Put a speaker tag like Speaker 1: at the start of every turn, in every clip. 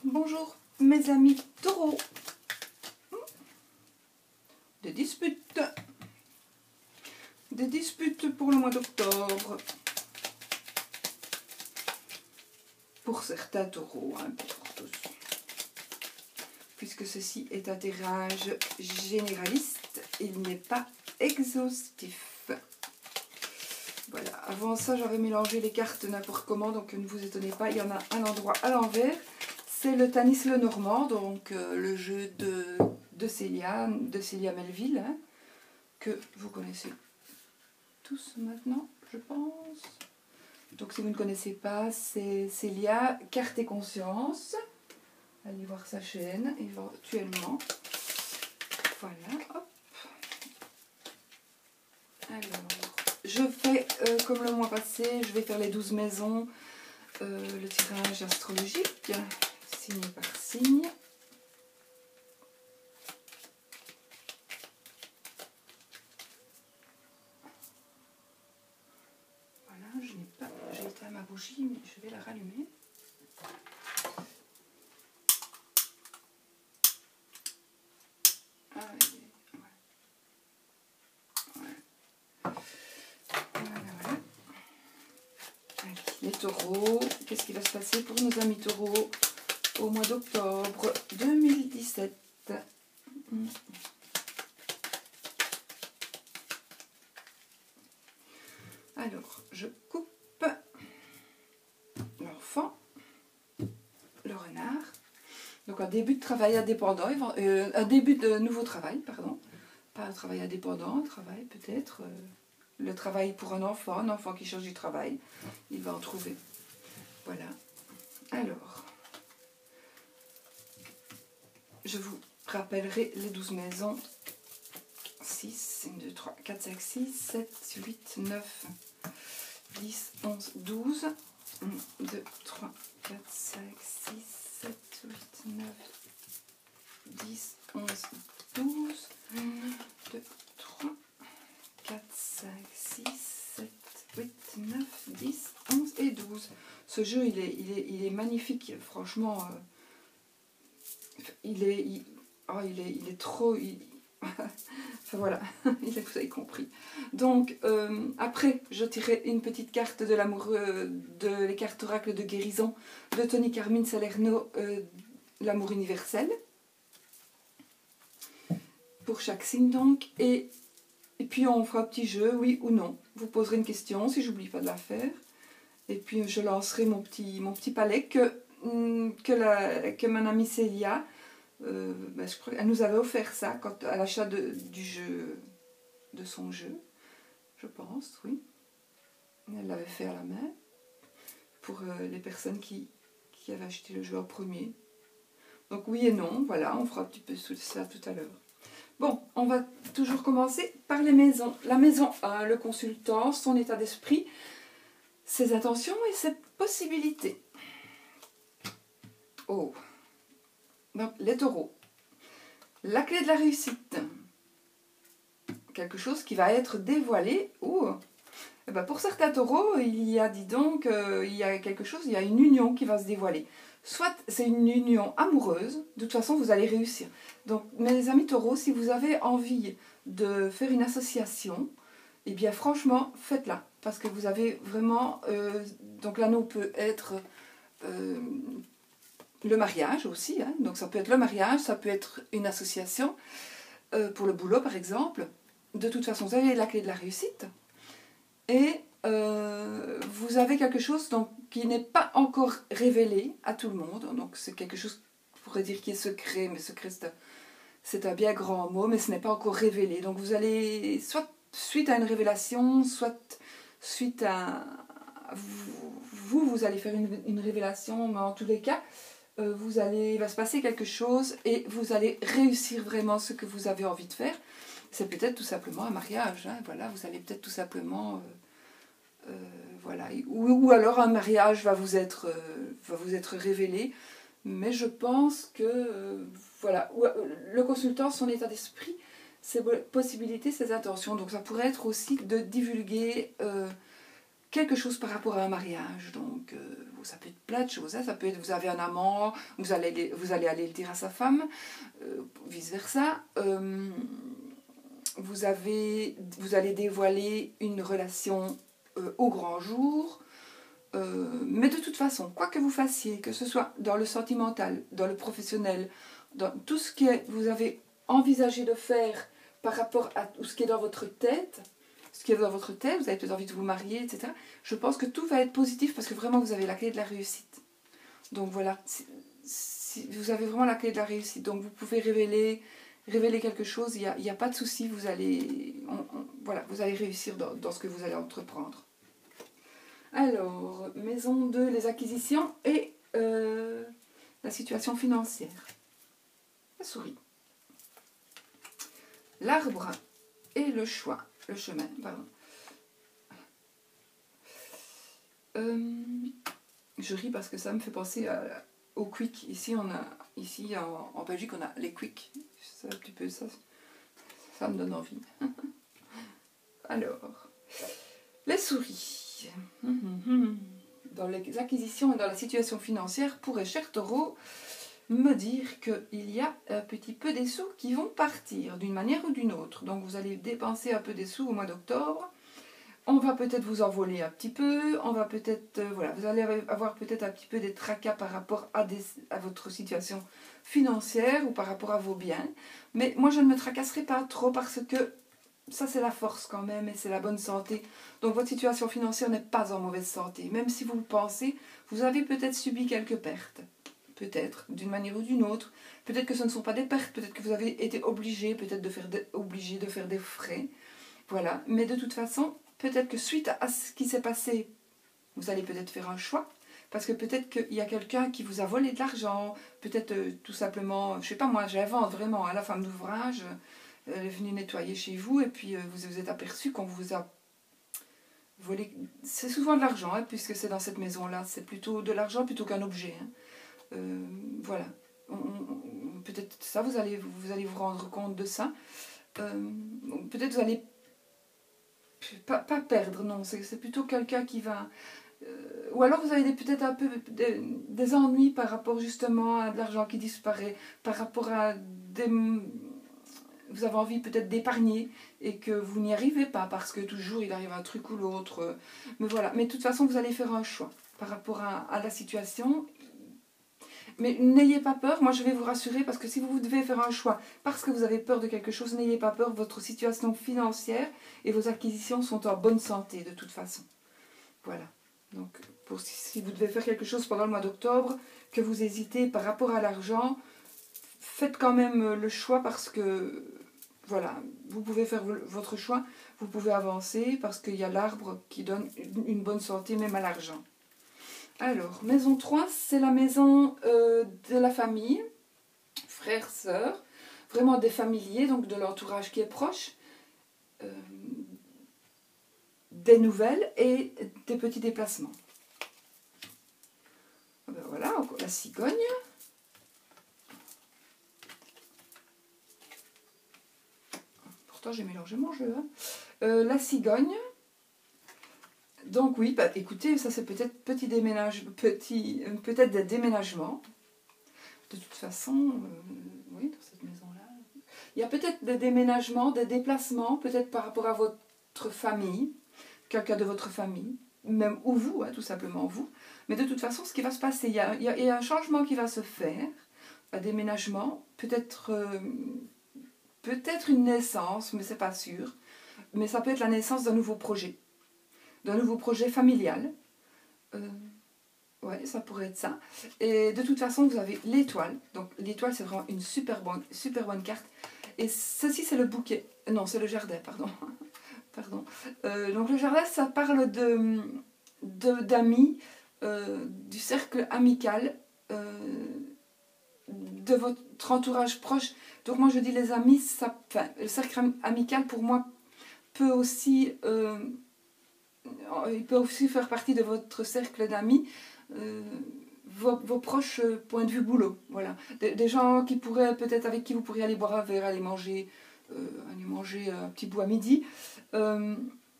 Speaker 1: Bonjour mes amis taureaux. Des disputes. Des disputes pour le mois d'octobre. Pour certains taureaux, hein, pas pour tous. Puisque ceci est un tirage généraliste, il n'est pas exhaustif. Voilà, avant ça j'avais mélangé les cartes n'importe comment, donc ne vous étonnez pas, il y en a un endroit à l'envers. C'est le Tanis le Normand, donc le jeu de Célia Melville, hein, que vous connaissez tous maintenant, je pense. Donc si vous ne connaissez pas, c'est Célia, Carte et Conscience. Allez voir sa chaîne, éventuellement. Voilà, hop. Alors, je fais, comme le mois passé, je vais faire les 12 maisons, le tirage astrologique, signe par signe. Voilà, je n'ai pas, j'ai éteint ma bougie, mais je vais la rallumer. Les taureaux, qu'est-ce qui va se passer pour nos amis taureaux au mois d'octobre 2017? Alors, je coupe l'enfant, le renard, donc un début de travail indépendant, un début de nouveau travail, pardon, pas un travail indépendant, un travail peut-être, le travail pour un enfant qui cherche du travail, il va en trouver. Voilà. Alors, je vous rappellerai les 12 maisons. 6, 1, 2, 3, 4, 5, 6, 7, 8, 9, 10, 11, 12. 1, 2, 3, 4, 5, 6, 7, 8, 9, 10, 11, 12. 1, 2, 3, 4, 5, 6, 7, 8, 9, 10, 11 et 12. Ce jeu, il est magnifique, franchement. Il est trop... enfin voilà, vous avez compris. Donc, après, je tirerai une petite carte de l'amoureux, de les cartes oracles de guérison de Tony Carmine Salerno, l'amour universel. Pour chaque signe, donc. Et puis, on fera un petit jeu, oui ou non. Vous poserez une question, si j'oublie pas de la faire. Et puis, je lancerai mon petit palais que mon amie Célia... je crois qu'elle nous avait offert ça à l'achat du jeu, de son jeu, je pense, oui. Elle l'avait fait à la main pour les personnes qui avaient acheté le jeu en premier. Donc oui et non, voilà, on fera un petit peu ça tout à l'heure. Bon, on va toujours commencer par les maisons. La maison 1, le consultant, son état d'esprit, ses intentions et ses possibilités. Oh, donc les taureaux. La clé de la réussite. Quelque chose qui va être dévoilé. Oh. Et ben pour certains taureaux, il y a, dis donc, il y a quelque chose, il y a une union qui va se dévoiler. Soit c'est une union amoureuse, de toute façon vous allez réussir. Donc mes amis taureaux, si vous avez envie de faire une association, eh bien franchement, faites-la. Parce que vous avez vraiment... donc l'anneau peut être... le mariage aussi, hein. Donc ça peut être le mariage, ça peut être une association, pour le boulot par exemple. De toute façon, vous avez la clé de la réussite. Et vous avez quelque chose donc, qui n'est pas encore révélé à tout le monde. Donc c'est quelque chose, on pourrait dire, qui est secret, mais secret c'est un bien grand mot, mais ce n'est pas encore révélé. Donc vous allez, soit suite à une révélation, soit suite à... Vous allez faire une révélation, mais en tous les cas, il va se passer quelque chose et vous allez réussir vraiment ce que vous avez envie de faire. C'est peut-être tout simplement un mariage, hein, voilà, vous allez peut-être tout simplement, voilà, ou alors un mariage va vous être révélé, mais je pense que, voilà, le consultant, son état d'esprit, ses possibilités, ses intentions, donc ça pourrait être aussi de divulguer quelque chose par rapport à un mariage. Donc, ça peut être plein de choses. Hein. Ça peut être, vous avez un amant, vous allez aller le dire à sa femme, vice-versa. Vous allez dévoiler une relation au grand jour. Mais de toute façon, quoi que vous fassiez, que ce soit dans le sentimental, dans le professionnel, dans tout ce que vous avez envisagé de faire par rapport à tout ce qui est dans votre tête, vous avez peut-être envie de vous marier, etc. Je pense que tout va être positif parce que vraiment vous avez la clé de la réussite. Donc voilà, vous avez vraiment la clé de la réussite. Donc vous pouvez révéler quelque chose, il n'y a pas de souci, vous allez réussir dans ce que vous allez entreprendre. Alors, maison 2, les acquisitions et la situation financière. La souris. L'arbre et le choix. Le chemin, pardon. Je ris parce que ça me fait penser au quick. Ici, en Belgique, on a les quick. C'est un petit peu ça. Ça me donne envie. Alors, les souris. Dans les acquisitions et dans la situation financière, pourrait, cher taureau, me dire qu'il y a un petit peu des sous qui vont partir d'une manière ou d'une autre. Donc vous allez dépenser un peu des sous au mois d'octobre. On va peut-être vous envoler un petit peu. On va peut-être, vous allez avoir peut-être un petit peu des tracas par rapport à votre situation financière ou par rapport à vos biens. Mais moi, je ne me tracasserai pas trop parce que ça, c'est la force quand même et c'est la bonne santé. Donc votre situation financière n'est pas en mauvaise santé. Même si vous le pensez, vous avez peut-être subi quelques pertes. Peut-être, d'une manière ou d'une autre. Peut-être que ce ne sont pas des pertes, peut-être que vous avez été obligé, peut-être obligé de faire des frais. Voilà. Mais de toute façon, peut-être que suite à ce qui s'est passé, vous allez peut-être faire un choix. Parce que peut-être qu'il y a quelqu'un qui vous a volé de l'argent. Peut-être tout simplement, je ne sais pas moi, j'invente vraiment, à la femme d'ouvrage, elle est venue nettoyer chez vous et puis vous vous êtes aperçu qu'on vous a volé. C'est souvent de l'argent, hein, puisque c'est dans cette maison-là. C'est plutôt de l'argent plutôt qu'un objet. Hein. Voilà. Peut-être ça, vous allez vous rendre compte de ça. Peut-être vous allez pas perdre, non, c'est plutôt quelqu'un qui va... ou alors vous avez peut-être un peu des ennuis par rapport justement à de l'argent qui disparaît, par rapport à des... Vous avez envie peut-être d'épargner et que vous n'y arrivez pas parce que toujours il arrive un truc ou l'autre. Mais voilà, mais de toute façon vous allez faire un choix par rapport à la situation. Mais n'ayez pas peur, moi je vais vous rassurer parce que si vous devez faire un choix parce que vous avez peur de quelque chose, n'ayez pas peur, votre situation financière et vos acquisitions sont en bonne santé de toute façon. Voilà. Donc si vous devez faire quelque chose pendant le mois d'octobre, que vous hésitez par rapport à l'argent, faites quand même le choix parce que voilà, vous pouvez faire votre choix, vous pouvez avancer parce qu'il y a l'arbre qui donne une bonne santé même à l'argent. Alors, maison 3, c'est la maison de la famille, frères, sœurs, vraiment des familiers, donc de l'entourage qui est proche, des nouvelles et des petits déplacements. Ben voilà, la cigogne. Pourtant, j'ai mélangé mon jeu. Hein. La cigogne. Donc oui, bah, écoutez, ça c'est peut-être peut-être des déménagements. De toute façon, oui, dans cette maison-là. Il y a peut-être des déménagements, des déplacements, peut-être par rapport à votre famille, quelqu'un de votre famille, même ou vous, hein, tout simplement vous. Mais de toute façon, ce qui va se passer, il y a un changement qui va se faire, un déménagement, peut-être une naissance, mais c'est pas sûr. Mais ça peut être la naissance d'un nouveau projet familial. Ouais, ça pourrait être ça. Et de toute façon, vous avez l'étoile. Donc l'étoile, c'est vraiment une super bonne carte. Et ceci, c'est le bouquet. Non, c'est le jardin, pardon. Pardon. Donc le jardin, ça parle d'amis, du cercle amical, de votre entourage proche. Donc moi, je dis les amis, le cercle amical, pour moi, peut aussi... il peut aussi faire partie de votre cercle d'amis, vos proches point de vue boulot. Voilà. Des gens qui pourraient, peut-être avec qui vous pourriez aller boire un verre, aller manger un petit bout à midi.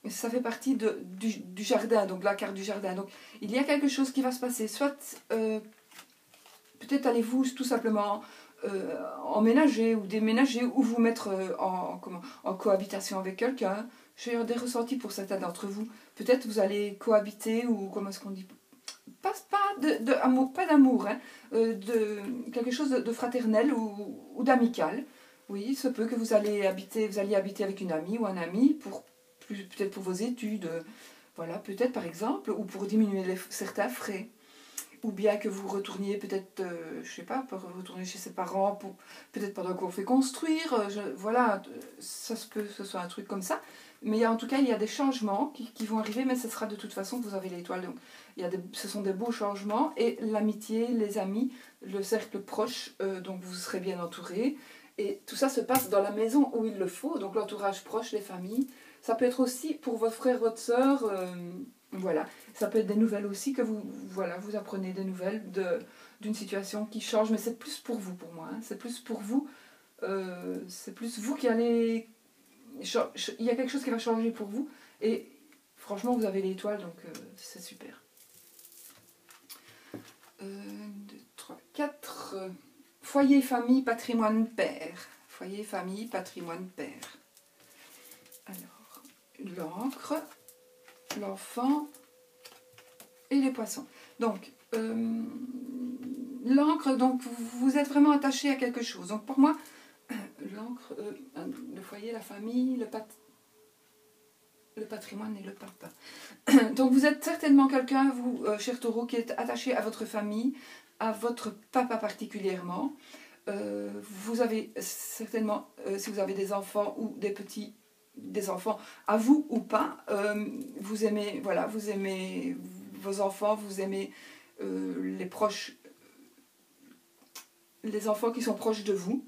Speaker 1: ça fait partie du jardin, donc la carte du jardin. Donc il y a quelque chose qui va se passer. Soit peut-être allez-vous tout simplement emménager ou déménager ou vous mettre en cohabitation avec quelqu'un. J'ai des ressentis pour certains d'entre vous. Peut-être vous allez cohabiter ou comment est-ce qu'on dit, pas amour, pas d'amour, hein, de quelque chose de fraternel ou d'amical. Oui, il se peut que vous alliez habiter avec une amie ou un ami peut-être pour vos études, voilà, peut-être par exemple, ou pour diminuer certains frais. Ou bien que vous retourniez peut-être, je sais pas, pour retourner chez ses parents, peut-être pendant qu'on fait construire, voilà, ça se peut que ce soit un truc comme ça. Mais en tout cas, il y a des changements qui vont arriver, mais ce sera de toute façon, vous avez l'étoile, donc ce sont des beaux changements, et l'amitié, les amis, le cercle proche, donc vous serez bien entourés, et tout ça se passe dans la maison où il le faut, donc l'entourage proche, les familles. Ça peut être aussi pour votre frère, votre soeur, voilà. Ça peut être des nouvelles aussi que vous apprenez des nouvelles d'une situation qui change, mais c'est plus pour vous, pour moi. Hein. C'est plus pour vous. C'est plus vous qui allez... Il y a quelque chose qui va changer pour vous. Et franchement, vous avez l'étoile, donc c'est super. 1, 2, 3, 4. Foyer, famille, patrimoine, père. Foyer, famille, patrimoine, père. Alors, l'encre, l'enfant et les poissons. Donc, l'encre, donc vous êtes vraiment attaché à quelque chose. Donc pour moi, l'encre, le foyer, la famille, le patrimoine et le papa. Donc vous êtes certainement quelqu'un, vous, cher Taureau, qui est attaché à votre famille, à votre papa particulièrement. Vous avez certainement, si vous avez des enfants ou des enfants, à vous ou pas, vous aimez, voilà, vous aimez vos enfants, vous aimez les proches, les enfants qui sont proches de vous.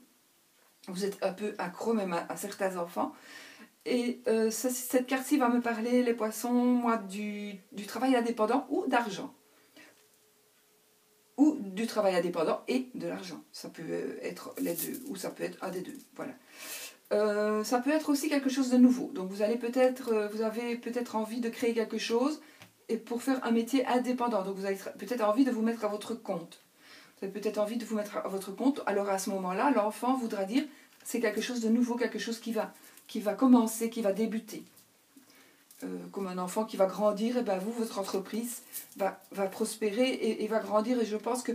Speaker 1: Vous êtes un peu accro même à certains enfants. Et cette carte-ci va me parler, les poissons, moi, du travail indépendant ou d'argent. Ou du travail indépendant et de l'argent. Ça peut être les deux, ou ça peut être un des deux. Voilà. Ça peut être aussi quelque chose de nouveau. Donc vous avez peut-être envie de créer quelque chose et pour faire un métier indépendant. Donc vous avez peut-être envie de vous mettre à votre compte. Vous avez peut-être envie de vous mettre à votre compte. Alors à ce moment-là, l'enfant voudra dire c'est quelque chose de nouveau, quelque chose qui va commencer, qui va débuter. Comme un enfant qui va grandir, et ben vous, votre entreprise va prospérer et va grandir. Et je pense que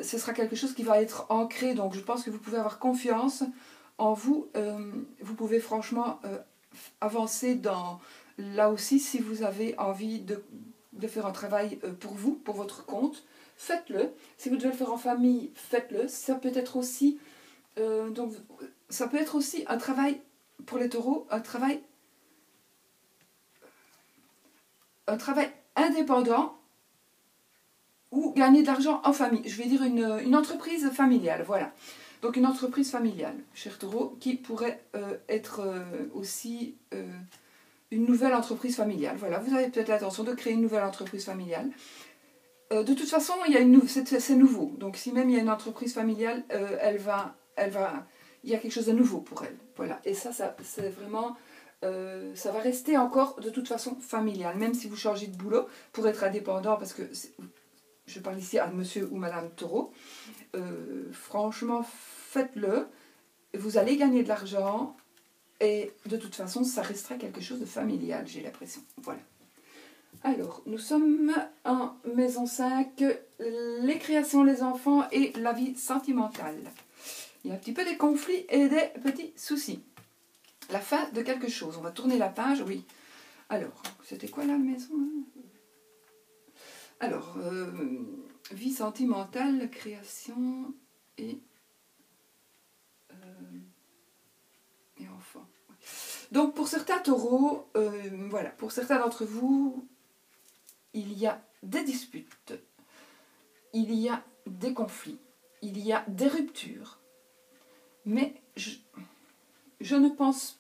Speaker 1: ce sera quelque chose qui va être ancré. Donc je pense que vous pouvez avoir confiance en vous. Vous pouvez franchement avancer dans... Là aussi, si vous avez envie de faire un travail pour vous, pour votre compte, faites-le. Si vous devez le faire en famille, faites-le. Ça peut être aussi... donc, ça peut être aussi un travail pour les taureaux, un travail indépendant ou gagner de l'argent en famille. Je vais dire une entreprise familiale, voilà. Donc une entreprise familiale, cher taureau, qui pourrait être aussi une nouvelle entreprise familiale. Voilà, vous avez peut-être l'intention de créer une nouvelle entreprise familiale. De toute façon, c'est nouveau. Donc si même il y a une entreprise familiale, il y a quelque chose de nouveau pour elle. Voilà. Et ça c'est vraiment... ça va rester encore de toute façon familial, même si vous changez de boulot pour être indépendant, parce que je parle ici à monsieur ou madame Taureau, franchement faites-le, vous allez gagner de l'argent et de toute façon ça restera quelque chose de familial, j'ai l'impression. Voilà. Alors, nous sommes en maison 5, les créations, les enfants et la vie sentimentale. Il y a un petit peu des conflits et des petits soucis. La fin de quelque chose. On va tourner la page, oui. Alors, c'était quoi la maison? Alors, vie sentimentale, création et enfant. Donc, pour certains taureaux, voilà, pour certains d'entre vous, il y a des disputes, il y a des conflits, il y a des ruptures. Mais je ne pense pas.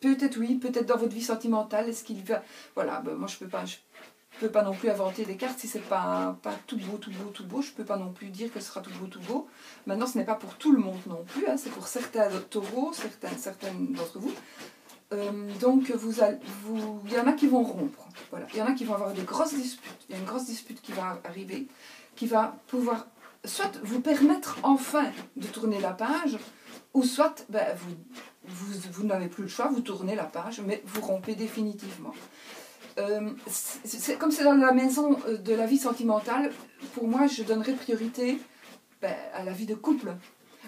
Speaker 1: Peut-être oui, peut-être dans votre vie sentimentale, est-ce qu'il va... Voilà, ben moi je peux pas non plus inventer des cartes si c'est pas tout beau, tout beau, tout beau. Je peux pas non plus dire que ce sera tout beau, tout beau. Maintenant, ce n'est pas pour tout le monde non plus, hein, c'est pour certains taureaux, certaines d'entre vous. Donc, il y en a qui vont rompre. Voilà. Il y en a qui vont avoir de grosses disputes. Il y a une grosse dispute qui va arriver, qui va pouvoir soit vous permettre enfin de tourner la page, ou soit ben, vous n'avez plus le choix, vous tournez la page, mais vous rompez définitivement. Comme c'est dans la maison de la vie sentimentale, pour moi, je donnerais priorité ben, à la vie de couple.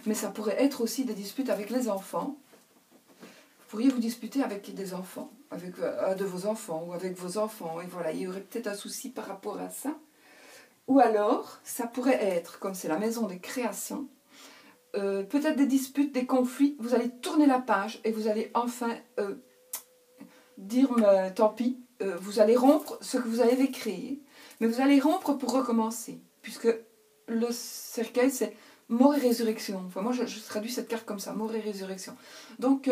Speaker 1: Mais ça pourrait être aussi des disputes avec les enfants. Vous pourriez vous disputer avec des enfants, avec un de vos enfants ou avec vos enfants. Et voilà, il y aurait peut-être un souci par rapport à ça. Ou alors, ça pourrait être, comme c'est la maison des créations, peut-être des disputes, des conflits. Vous allez tourner la page et vous allez enfin dire tant pis. Vous allez rompre ce que vous avez créé, mais vous allez rompre pour recommencer. Puisque le cercueil, c'est mort et résurrection. Enfin, moi, je traduis cette carte comme ça, mort et résurrection. Donc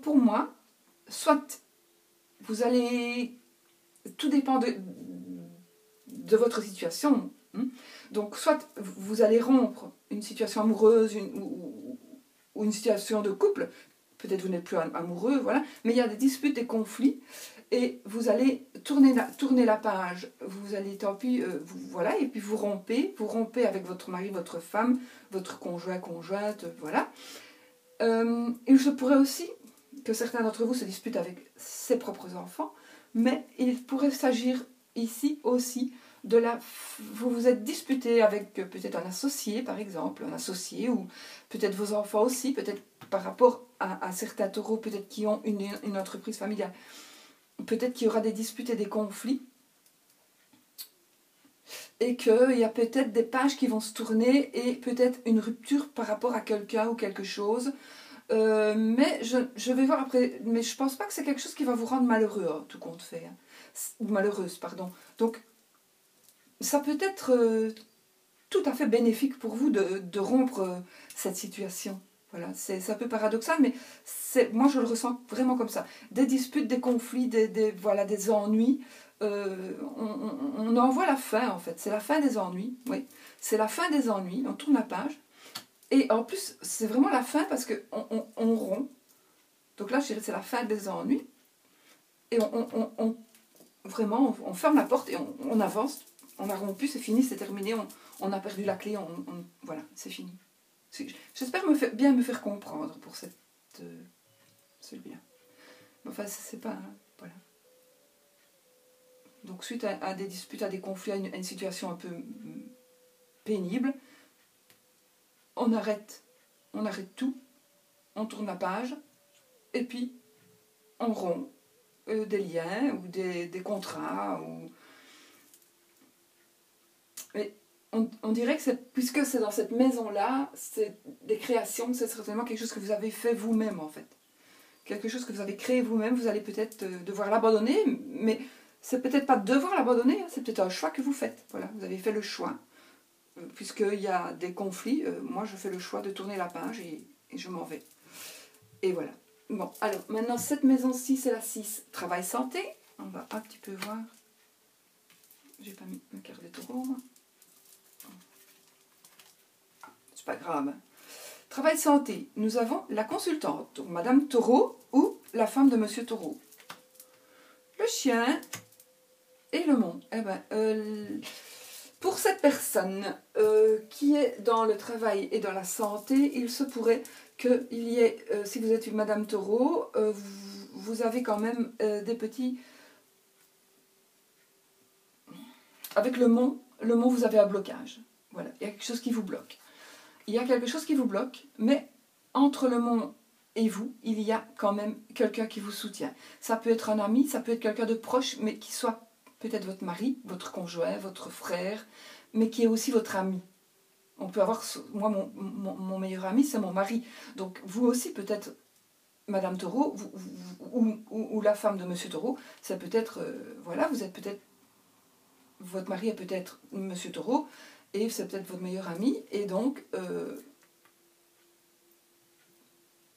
Speaker 1: pour moi, soit vous allez... Tout dépend de votre situation. Donc, soit vous allez rompre une situation amoureuse ou une situation de couple, peut-être vous n'êtes plus amoureux, voilà, mais il y a des disputes, des conflits, et vous allez tourner la page, vous allez, tant pis, voilà, et puis vous rompez avec votre mari, votre femme, votre conjoint, conjointe, voilà. Il se pourrait aussi que certains d'entre vous se disputent avec ses propres enfants, mais il pourrait s'agir ici aussi de vous vous êtes disputé avec peut-être un associé, par exemple, un associé, ou peut-être vos enfants aussi, peut-être par rapport à certains taureaux, peut-être qui ont une entreprise familiale. Peut-être qu'il y aura des disputes et des conflits, et qu'il y a peut-être des pages qui vont se tourner, et peut-être une rupture par rapport à quelqu'un ou quelque chose. Mais je vais voir après, mais je pense pas que c'est quelque chose qui va vous rendre malheureux, hein, tout compte fait. Hein. Ou malheureuse, pardon. Donc, ça peut être tout à fait bénéfique pour vous de rompre cette situation. Voilà, c'est un peu paradoxal, mais moi je le ressens vraiment comme ça. Des disputes, des conflits, voilà, des ennuis. On en voit la fin en fait. C'est la fin des ennuis. Oui, c'est la fin des ennuis. On tourne la page. Et en plus, c'est vraiment la fin parce qu'on rompt. Donc là, je dirais que c'est la fin des ennuis. Et vraiment, on ferme la porte et on avance. On a rompu, c'est fini, c'est terminé. On a perdu la clé. Voilà, c'est fini. J'espère bien me faire comprendre pour celui-là. Enfin, c'est pas... Voilà. Donc, suite à des disputes, à des conflits, à une situation un peu pénible, on arrête tout, on tourne la page, et puis on rompt des liens ou des contrats. Mais on dirait que puisque c'est dans cette maison-là, c'est des créations, c'est certainement quelque chose que vous avez fait vous-même en fait. Quelque chose que vous avez créé vous-même, vous allez peut-être devoir l'abandonner, mais c'est peut-être pas devoir l'abandonner, hein, c'est peut-être un choix que vous faites. Voilà, vous avez fait le choix. Puisqu'il y a des conflits, moi je fais le choix de tourner la page et je m'en vais. Et voilà. Bon, alors maintenant cette maison-ci, c'est la 6, travail santé. On va un petit peu voir. J'ai pas mis ma carte des taureaux, moi. C'est pas grave. Travail santé, nous avons la consultante, donc Madame Taureau ou la femme de Monsieur Taureau. Le chien et le mont. Eh ben, pour cette personne qui est dans le travail et dans la santé, il se pourrait qu'il y ait, si vous êtes une Madame Taureau, vous avez quand même des petits... Avec le mont, vous avez un blocage. Voilà, il y a quelque chose qui vous bloque. Il y a quelque chose qui vous bloque, mais entre le mont et vous, il y a quand même quelqu'un qui vous soutient. Ça peut être un ami, ça peut être quelqu'un de proche, mais qui soit peut-être votre mari, votre conjoint, votre frère, mais qui est aussi votre ami. On peut avoir... Moi, mon meilleur ami, c'est mon mari. Donc, vous aussi, peut-être, Madame Taureau, ou la femme de Monsieur Taureau, c'est peut-être... voilà, vous êtes peut-être... Votre mari est peut-être Monsieur Taureau, et c'est peut-être votre meilleur ami, et donc...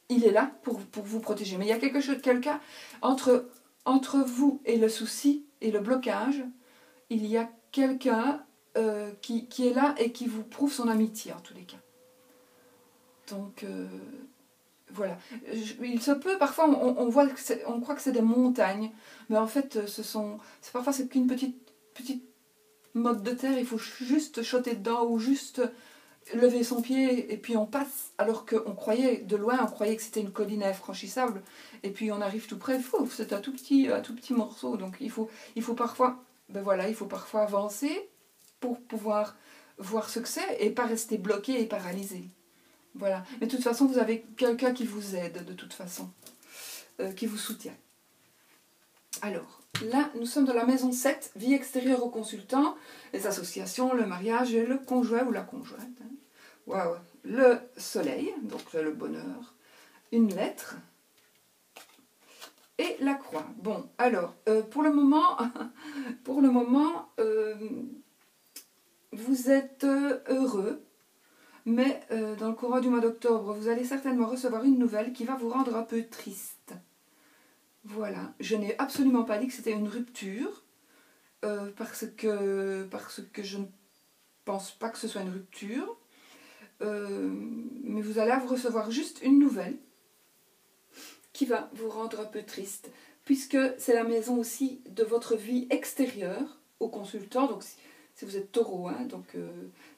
Speaker 1: il est là pour vous protéger. Mais il y a quelqu'un entre vous et le souci et le blocage, il y a quelqu'un qui est là et qui vous prouve son amitié en tous les cas. Donc Voilà. Il se peut, parfois, on voit on croit que c'est des montagnes, mais en fait, parfois c'est qu'une petite motte de terre, il faut juste choter dedans ou juste lever son pied et puis on passe, alors qu'on croyait, de loin, on croyait que c'était une colline infranchissable, et puis on arrive tout près, c'est un tout petit morceau, donc il faut parfois, ben voilà, il faut parfois avancer pour pouvoir voir ce que c'est et pas rester bloqué et paralysé. Voilà. Mais de toute façon, vous avez quelqu'un qui vous aide, de toute façon, qui vous soutient. Alors, là, nous sommes dans la maison 7, vie extérieure aux consultants, les associations, le mariage et le conjoint ou la conjointe. Hein. Waouh. Le soleil, donc le bonheur, une lettre et la croix. Bon, alors, pour le moment, vous êtes heureux. Mais dans le courant du mois d'octobre, vous allez certainement recevoir une nouvelle qui va vous rendre un peu triste. Voilà. Je n'ai absolument pas dit que c'était une rupture, parce que je ne pense pas que ce soit une rupture. Mais vous allez recevoir juste une nouvelle qui va vous rendre un peu triste, puisque c'est la maison aussi de votre vie extérieure au consultant. Donc, si vous êtes taureau, hein, donc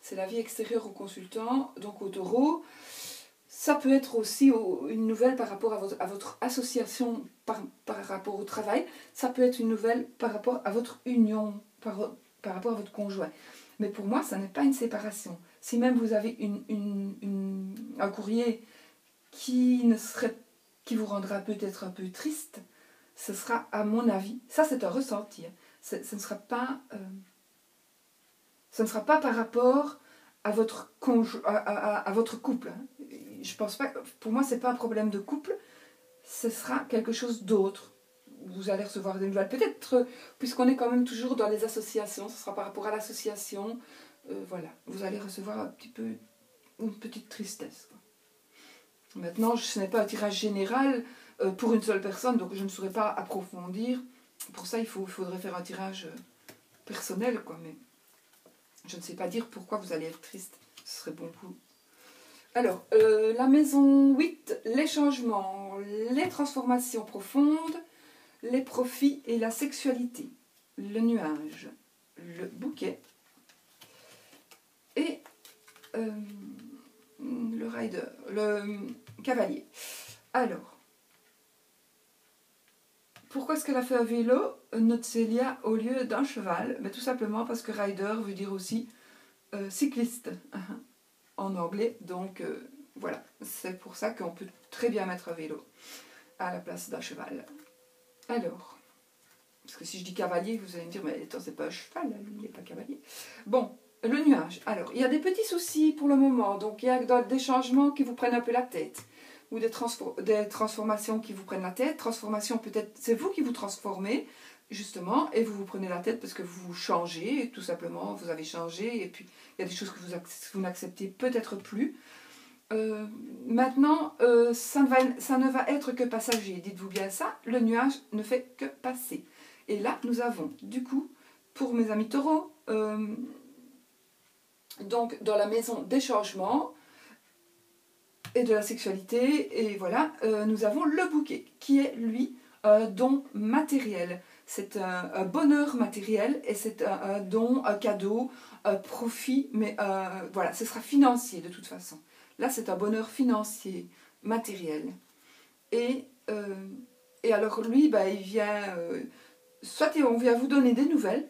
Speaker 1: c'est la vie extérieure au consultant, donc au taureau. Ça peut être aussi une nouvelle par rapport à votre association, par rapport au travail. Ça peut être une nouvelle par rapport à votre union, par rapport à votre conjoint. Mais pour moi, ça n'est pas une séparation. Si même vous avez un courrier qui vous rendra peut-être un peu triste, ce sera, à mon avis, ça c'est un ressenti, hein, ce ne sera pas... Ce ne sera pas par rapport à votre couple. Je pense pas. Pour moi, c'est pas un problème de couple. Ce sera quelque chose d'autre. Vous allez recevoir des nouvelles. Peut-être, puisqu'on est quand même toujours dans les associations, ce sera par rapport à l'association. Voilà. Vous allez recevoir un petit peu une petite tristesse. Maintenant, ce n'est pas un tirage général pour une seule personne, donc je ne saurais pas approfondir. Pour ça, il faudrait faire un tirage personnel, quoi. Mais je ne sais pas dire pourquoi vous allez être triste. Ce serait bon pour vous. Alors, la maison 8, les changements, les transformations profondes, les profits et la sexualité. Le nuage, le bouquet et le rider, le cavalier. Alors, pourquoi est-ce qu'elle a fait un vélo, notre Célia, au lieu d'un cheval? Mais tout simplement parce que rider veut dire aussi cycliste en anglais. Donc voilà, c'est pour ça qu'on peut très bien mettre un vélo à la place d'un cheval. Alors, parce que si je dis cavalier, vous allez me dire, mais attends, c'est pas un cheval, il n'est pas cavalier. Bon, le nuage. Alors, il y a des petits soucis pour le moment. Donc, il y a des changements qui vous prennent un peu la tête. Ou des transformations qui vous prennent la tête. Transformation, peut-être, c'est vous qui vous transformez, justement, et vous prenez la tête parce que vous changez, tout simplement, vous avez changé, et puis il y a des choses que vous n'acceptez peut-être plus. Maintenant, ça ne va être que passager, dites-vous bien ça, le nuage ne fait que passer. Et là, nous avons, du coup, pour mes amis taureaux, donc dans la maison des changements, et de la sexualité, et voilà, nous avons le bouquet, qui est, lui, un don matériel. C'est un bonheur matériel, et c'est un don, un cadeau, un profit, mais voilà, ce sera financier de toute façon. Là, c'est un bonheur financier, matériel. Et alors, lui, bah, il vient... soit on vient vous donner des nouvelles,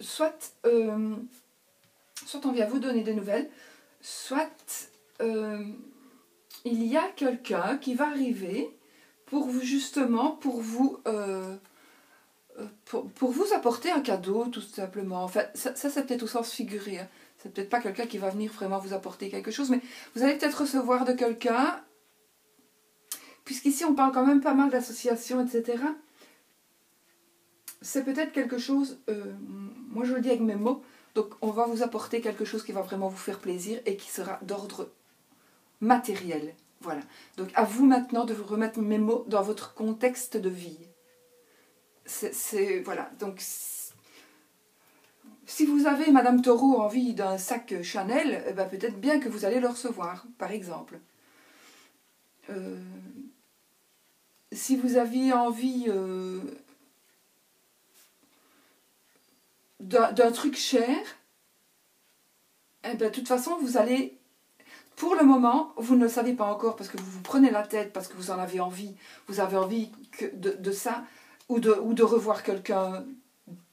Speaker 1: soit on vient vous donner des nouvelles, soit il y a quelqu'un qui va arriver pour vous, justement, pour vous apporter un cadeau, tout simplement. Enfin, ça c'est peut-être au sens figuré. Hein. C'est peut-être pas quelqu'un qui va venir vraiment vous apporter quelque chose, mais vous allez peut-être recevoir de quelqu'un, puisqu'ici on parle quand même pas mal d'associations, etc. C'est peut-être quelque chose, moi je le dis avec mes mots, donc on va vous apporter quelque chose qui va vraiment vous faire plaisir et qui sera d'ordre matériel. Voilà. Donc à vous maintenant de vous remettre mes mots dans votre contexte de vie. Voilà. Donc si vous avez, Madame Taureau, envie d'un sac Chanel, eh ben, peut-être bien que vous allez le recevoir, par exemple. Si vous aviez envie d'un truc cher, eh ben, de toute façon, vous allez... Pour le moment, vous ne le savez pas encore parce que vous vous prenez la tête, parce que vous en avez envie. Vous avez envie de ça, ou de revoir quelqu'un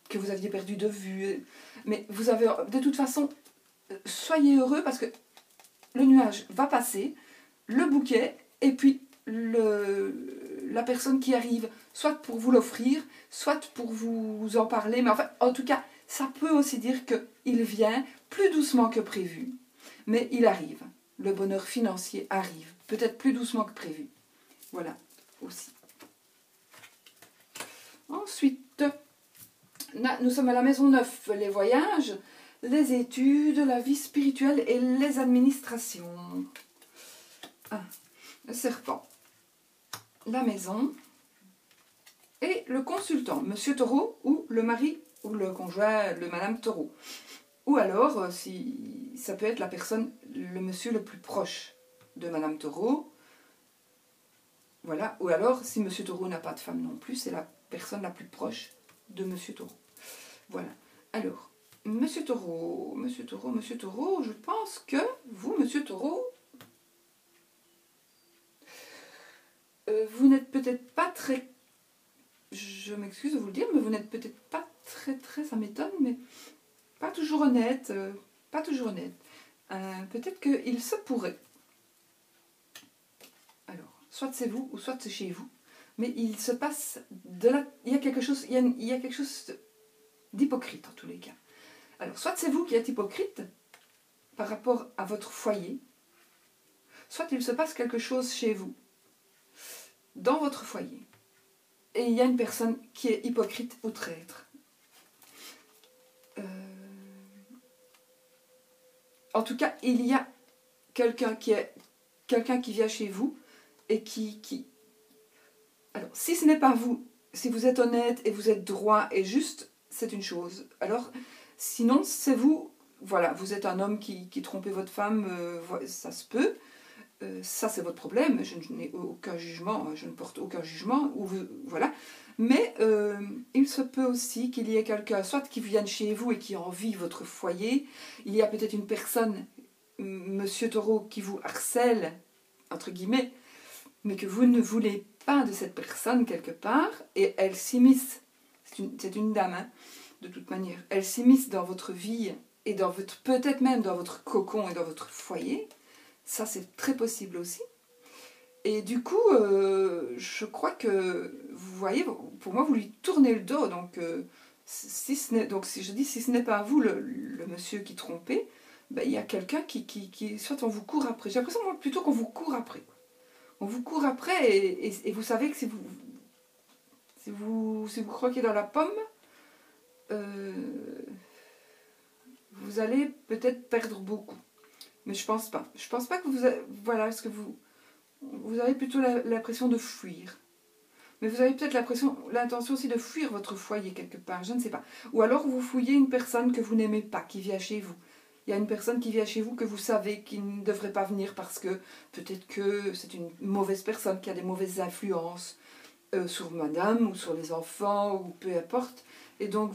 Speaker 1: que vous aviez perdu de vue. Mais vous avez, de toute façon, soyez heureux parce que le nuage va passer, le bouquet, et puis la personne qui arrive, soit pour vous l'offrir, soit pour vous en parler. Mais enfin, en tout cas, ça peut aussi dire qu'il vient plus doucement que prévu, mais il arrive. Le bonheur financier arrive, peut-être plus doucement que prévu. Voilà, aussi. Ensuite, nous sommes à la maison 9, les voyages, les études, la vie spirituelle et les administrations. Ah, le serpent, la maison et le consultant, Monsieur Taureau ou le mari ou le conjoint, le Madame Taureau. Ou alors, si ça peut être la personne, le monsieur le plus proche de Madame Taureau. Voilà. Ou alors, si Monsieur Taureau n'a pas de femme non plus, c'est la personne la plus proche de Monsieur Taureau. Voilà. Alors, Monsieur Taureau, je pense que vous, Monsieur Taureau, vous n'êtes peut-être pas très... Je m'excuse de vous le dire, mais vous n'êtes peut-être pas très, ça m'étonne, mais... Pas toujours honnête, pas toujours honnête. Peut-être qu'il se pourrait. Alors, soit c'est vous ou soit c'est chez vous, mais il se passe de là, il y a quelque chose, il y a quelque chose d'hypocrite en tous les cas. Alors, soit c'est vous qui êtes hypocrite par rapport à votre foyer, soit il se passe quelque chose chez vous, dans votre foyer, et il y a une personne qui est hypocrite ou traître. En tout cas, il y a quelqu'un qui vient chez vous et qui... Alors, si ce n'est pas vous, si vous êtes honnête et vous êtes droit et juste, c'est une chose. Alors, sinon, c'est vous, voilà, vous êtes un homme qui trompait votre femme, ça se peut. Ça, c'est votre problème. Je n'ai aucun jugement, je ne porte aucun jugement. Voilà. Mais il se peut aussi qu'il y ait quelqu'un, soit qui vienne chez vous et qui envie votre foyer. Il y a peut-être une personne, Monsieur Taureau, qui vous harcèle, entre guillemets, mais que vous ne voulez pas de cette personne quelque part, et elle s'immisce. C'est une dame, hein, de toute manière. Elle s'immisce dans votre vie et dans votre, peut-être même dans votre cocon et dans votre foyer. Ça, c'est très possible aussi. Et du coup, je crois que, vous voyez, pour moi, vous lui tournez le dos. Donc, si je dis, si ce n'est pas vous, le monsieur qui trompait, ben, il y a quelqu'un qui, soit on vous court après. J'ai l'impression, moi, plutôt qu'on vous court après. On vous court après et vous savez que si vous croquez dans la pomme, vous allez peut-être perdre beaucoup. Mais je pense pas. Je pense pas que vous... Voilà, parce que vous avez plutôt l'impression de fuir. Mais vous avez peut-être l'intention aussi de fuir votre foyer quelque part, je ne sais pas. Ou alors vous fouillez une personne que vous n'aimez pas, qui vient chez vous. Il y a une personne qui vient chez vous que vous savez qui ne devrait pas venir parce que peut-être que c'est une mauvaise personne, qui a des mauvaises influences sur madame ou sur les enfants ou peu importe. Et donc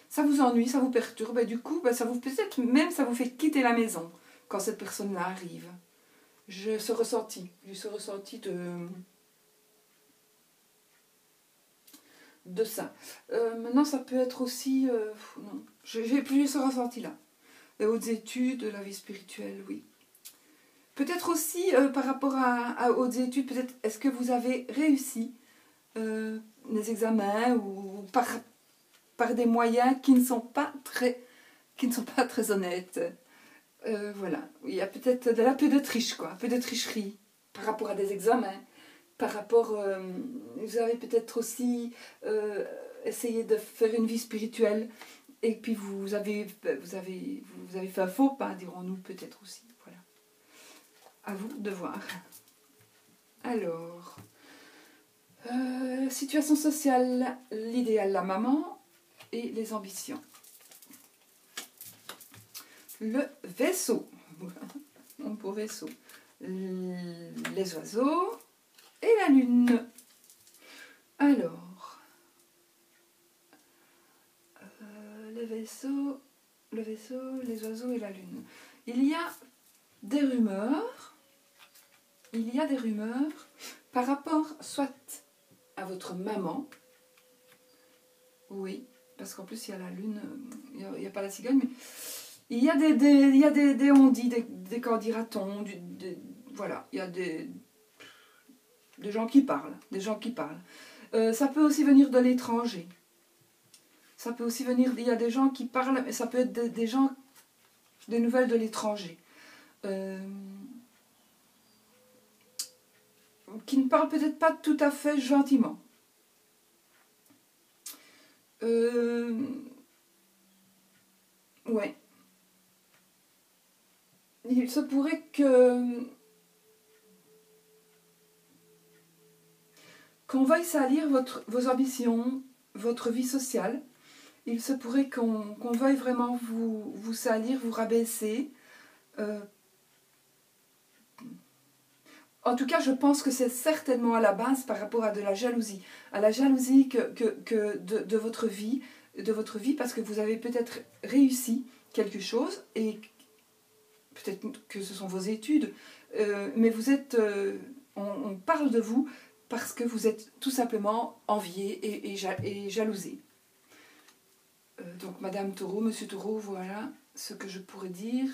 Speaker 1: ça vous ennuie, ça vous perturbe, et du coup, peut-être même ça vous fait quitter la maison quand cette personne-là arrive. J'ai ce ressenti de ça. Maintenant, ça peut être aussi... non, j'ai plus ce ressenti-là. Les hautes études, la vie spirituelle, oui. Peut-être aussi, par rapport à hautes études, peut-être, est-ce que vous avez réussi les examens ou par des moyens qui ne sont pas très honnêtes. Voilà, il y a peut-être un peu de triche, quoi, un peu de tricherie par rapport à des examens, par rapport, vous avez peut-être aussi essayé de faire une vie spirituelle et puis vous avez fait un faux pas, dirons-nous peut-être aussi. Voilà, à vous de voir. Alors, situation sociale, l'idéal, la maman. et les ambitions. Le vaisseau, mon beau vaisseau, les oiseaux et la lune. Alors, le vaisseau, les oiseaux et la lune. Il y a des rumeurs, par rapport soit à votre maman, oui, parce qu'en plus il y a la lune, il n'y a pas la cigogne, mais il y a des on-dit, des qu'en dira-t-on, voilà, il y a des gens qui parlent, ça peut aussi venir de l'étranger. Ça peut aussi venir, il y a des gens qui parlent, mais ça peut être des gens, des nouvelles de l'étranger. Qui ne parlent peut-être pas tout à fait gentiment. Ouais. Il se pourrait qu'on veuille salir vos ambitions, votre vie sociale. Il se pourrait qu'on veuille vraiment vous salir, vous rabaisser. En tout cas, je pense que c'est certainement à la base par rapport à de la jalousie. À la jalousie de votre vie, parce que vous avez peut-être réussi quelque chose, et peut-être que ce sont vos études, mais vous êtes, on parle de vous parce que vous êtes tout simplement envié et jalousé. Donc Madame Taureau, Monsieur Taureau, voilà ce que je pourrais dire.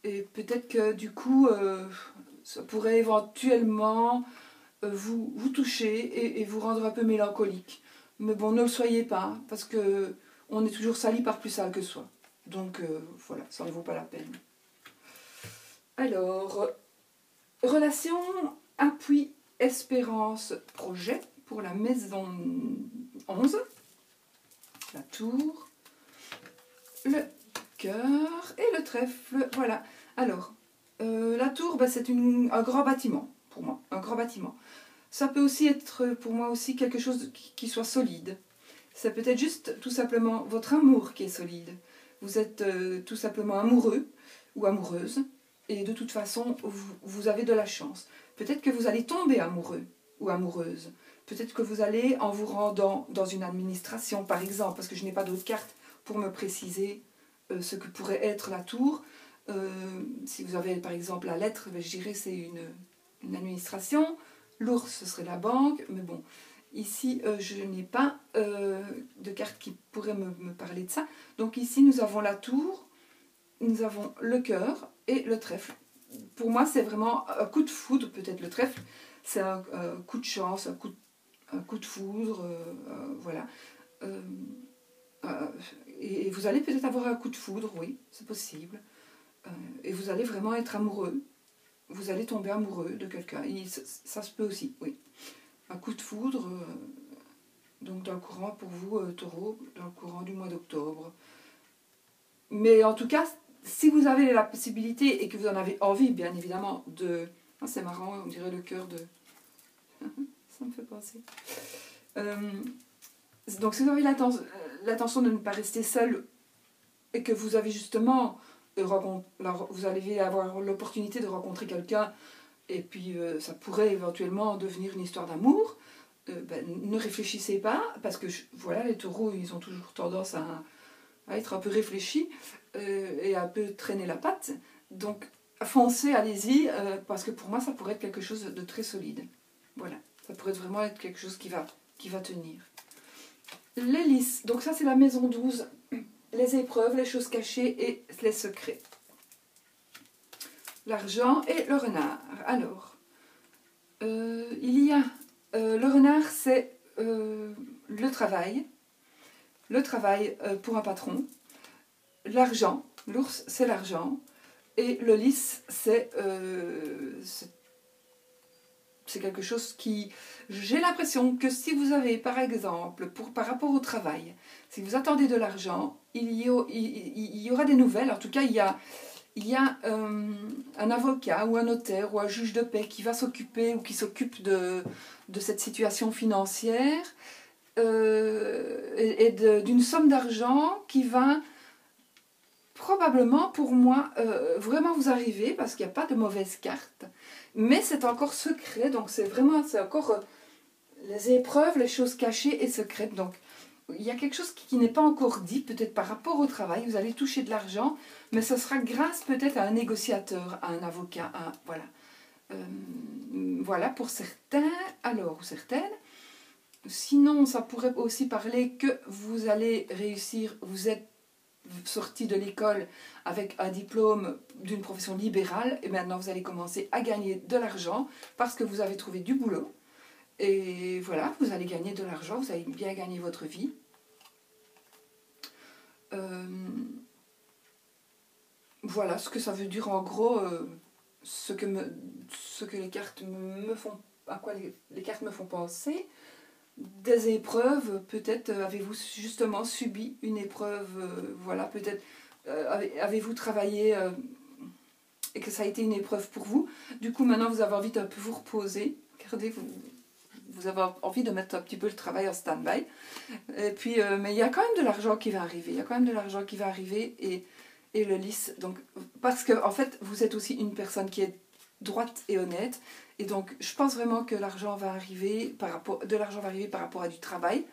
Speaker 1: Et peut-être que du coup, ça pourrait éventuellement vous toucher et vous rendre un peu mélancolique. Mais bon, ne le soyez pas, parce que on est toujours sali par plus sale que soi. Donc voilà, ça ne vaut pas la peine. Alors, relation, appui, espérance, projet pour la maison 11. La tour, le cœur et le trèfle. Voilà. Alors, la tour, c'est un grand bâtiment, pour moi. Un grand bâtiment. Ça peut aussi être, pour moi aussi, quelque chose qui soit solide. Ça peut être juste, tout simplement, votre amour qui est solide. Vous êtes tout simplement amoureux ou amoureuse. Et de toute façon, vous avez de la chance. Peut-être que vous allez tomber amoureux ou amoureuse. Peut-être que vous allez, en vous rendant dans une administration, par exemple, parce que je n'ai pas d'autres cartes pour me préciser ce que pourrait être la tour. Si vous avez, par exemple, la lettre, je dirais c'est une administration. L'ours, ce serait la banque. Mais bon, ici, je n'ai pas de carte qui pourrait me parler de ça. Donc ici, nous avons la tour, nous avons le cœur et le trèfle. Pour moi, c'est vraiment un coup de foudre, peut-être le trèfle. C'est un coup de chance, un coup de foudre, voilà. Et vous allez peut-être avoir un coup de foudre, oui, c'est possible. Et vous allez vraiment être amoureux. Vous allez tomber amoureux de quelqu'un. Ça se peut aussi, oui. Un coup de foudre, donc dans le courant pour vous, Taureau, dans le courant du mois d'octobre. Mais en tout cas, si vous avez la possibilité et que vous en avez envie, bien évidemment, de... Ah, c'est marrant, on dirait le cœur de... Ça me fait penser. Donc si vous avez l'intention de ne pas rester seul et que vous avez justement... vous allez avoir l'opportunité de rencontrer quelqu'un et puis ça pourrait éventuellement devenir une histoire d'amour, ne réfléchissez pas, parce que voilà, les taureaux, ils ont toujours tendance à être un peu réfléchis et un peu traîner la patte. Donc foncez, allez-y, parce que pour moi ça pourrait être quelque chose de très solide. Voilà, ça pourrait vraiment être quelque chose qui va tenir. L'hélice, donc ça c'est la maison 12, les épreuves, les choses cachées et les secrets. L'argent et le renard. Alors, il y a le renard, c'est le travail pour un patron. L'argent, l'ours, c'est l'argent. Et le lys, c'est quelque chose qui... J'ai l'impression que si vous avez, par exemple, par rapport au travail, si vous attendez de l'argent, il y aura des nouvelles. En tout cas, il y a un avocat ou un notaire ou un juge de paix qui va s'occuper ou qui s'occupe de cette situation financière. d'une somme d'argent qui va probablement pour moi vraiment vous arriver, parce qu'il n'y a pas de mauvaise carte, mais c'est encore secret, donc c'est encore les épreuves, les choses cachées et secrètes. Donc il y a quelque chose qui n'est pas encore dit, peut-être par rapport au travail, vous allez toucher de l'argent, mais ce sera grâce peut-être à un négociateur, à un avocat, voilà. Voilà pour certains, alors, ou certaines. Sinon, ça pourrait aussi parler que vous allez réussir, vous êtes sorti de l'école avec un diplôme d'une profession libérale, et maintenant vous allez commencer à gagner de l'argent parce que vous avez trouvé du boulot. Et voilà, vous allez gagner de l'argent, vous allez bien gagner votre vie. Voilà ce que ça veut dire en gros, ce que les cartes me font, à quoi les cartes me font penser. Des épreuves, peut-être avez-vous justement subi une épreuve, voilà, peut-être avez-vous travaillé et que ça a été une épreuve pour vous. Du coup, maintenant, vous avez envie d'un peu vous reposer. Regardez, vous avez envie de mettre un petit peu le travail en stand-by. Et puis, mais il y a quand même de l'argent qui va arriver. Il y a quand même de l'argent qui va arriver et le lisse. Donc, parce que, en fait, vous êtes aussi une personne qui est droite et honnête. Et donc, je pense vraiment que l'argent va arriver par rapport à du travail.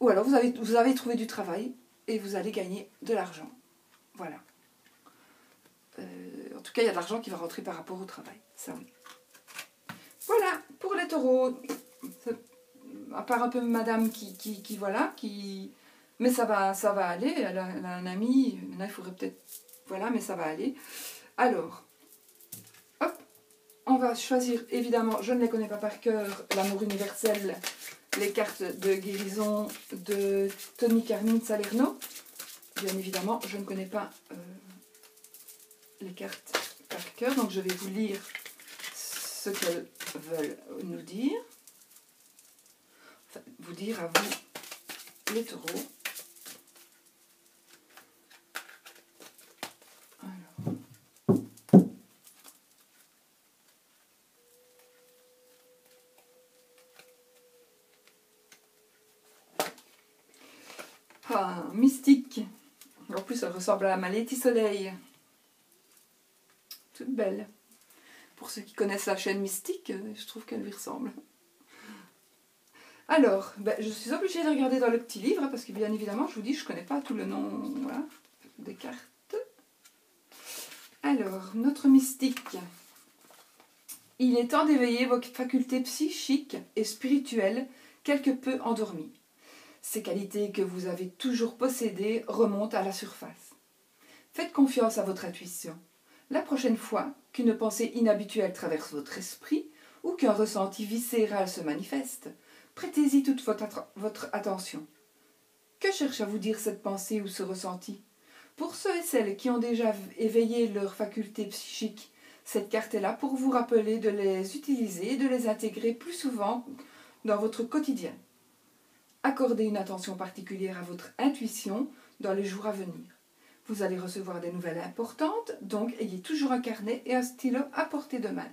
Speaker 1: Ou alors, vous avez trouvé du travail et vous allez gagner de l'argent. Voilà. En tout cas, il y a de l'argent qui va rentrer par rapport au travail. Ça, oui. Voilà, pour les taureaux. À part un peu madame qui mais ça va aller. Elle a un ami. Maintenant, il faudrait peut-être... Voilà, mais ça va aller. Alors... On va choisir, évidemment, je ne les connais pas par cœur, l'amour universel, les cartes de guérison de Tony Carmine Salerno. Bien évidemment, je ne connais pas les cartes par cœur, donc je vais vous lire ce qu'elles veulent nous dire. Enfin, vous dire à vous, les taureaux. Ah, mystique. En plus, elle ressemble à ma Letty Soleil. Toute belle. Pour ceux qui connaissent la chaîne Mystique, je trouve qu'elle lui ressemble. Alors, je suis obligée de regarder dans le petit livre, parce que bien évidemment, je vous dis, je ne connais pas tout le nom voilà, des cartes. Alors, notre mystique. Il est temps d'éveiller vos facultés psychiques et spirituelles quelque peu endormies. Ces qualités que vous avez toujours possédées remontent à la surface. Faites confiance à votre intuition. La prochaine fois qu'une pensée inhabituelle traverse votre esprit ou qu'un ressenti viscéral se manifeste, prêtez-y toute votre attention. Que cherche à vous dire cette pensée ou ce ressenti? Pour ceux et celles qui ont déjà éveillé leurs facultés psychiques, cette carte est là pour vous rappeler de les utiliser et de les intégrer plus souvent dans votre quotidien. Accordez une attention particulière à votre intuition dans les jours à venir. Vous allez recevoir des nouvelles importantes, donc ayez toujours un carnet et un stylo à portée de main.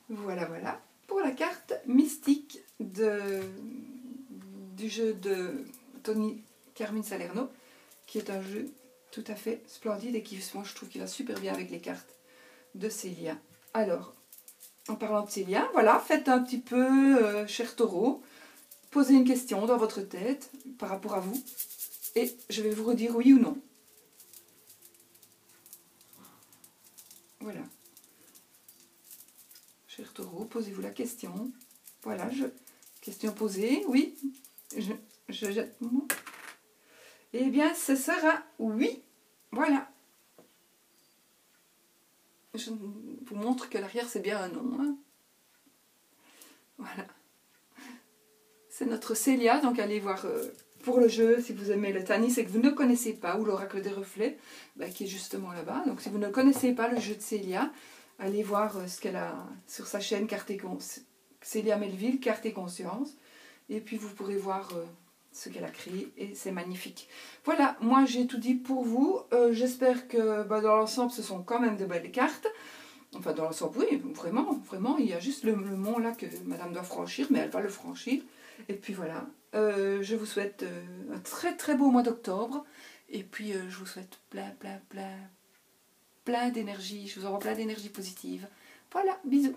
Speaker 1: Voilà, voilà, pour la carte mystique du jeu de Tony Carmine Salerno, qui est un jeu tout à fait splendide et qui, moi, je trouve qu'il va super bien avec les cartes de Célia. Alors, en parlant de Célia, voilà, faites un petit peu, cher taureau, posez une question dans votre tête par rapport à vous et je vais vous redire oui ou non. Voilà. Cher taureau, posez-vous la question. Voilà, question posée, oui. Je jette mon mot. Eh bien, ce sera oui. Voilà. Je vous montre que l'arrière, c'est bien un non. Hein. Voilà. C'est notre Célia, donc allez voir pour le jeu, si vous aimez le Tanis et que vous ne connaissez pas, ou l'oracle des reflets, qui est justement là-bas. Donc si vous ne connaissez pas le jeu de Célia, allez voir ce qu'elle a sur sa chaîne Célia Melville, Carte et Conscience. Et puis vous pourrez voir ce qu'elle a créé et c'est magnifique. Voilà, moi j'ai tout dit pour vous. J'espère que dans l'ensemble, ce sont quand même de belles cartes. Enfin, dans l'ensemble, oui, vraiment, vraiment, il y a juste le mont là que madame doit franchir, mais elle va le franchir. Et puis voilà, je vous souhaite un très très beau mois d'octobre. Et puis je vous souhaite plein d'énergie, je vous envoie plein d'énergie positive. Voilà, bisous.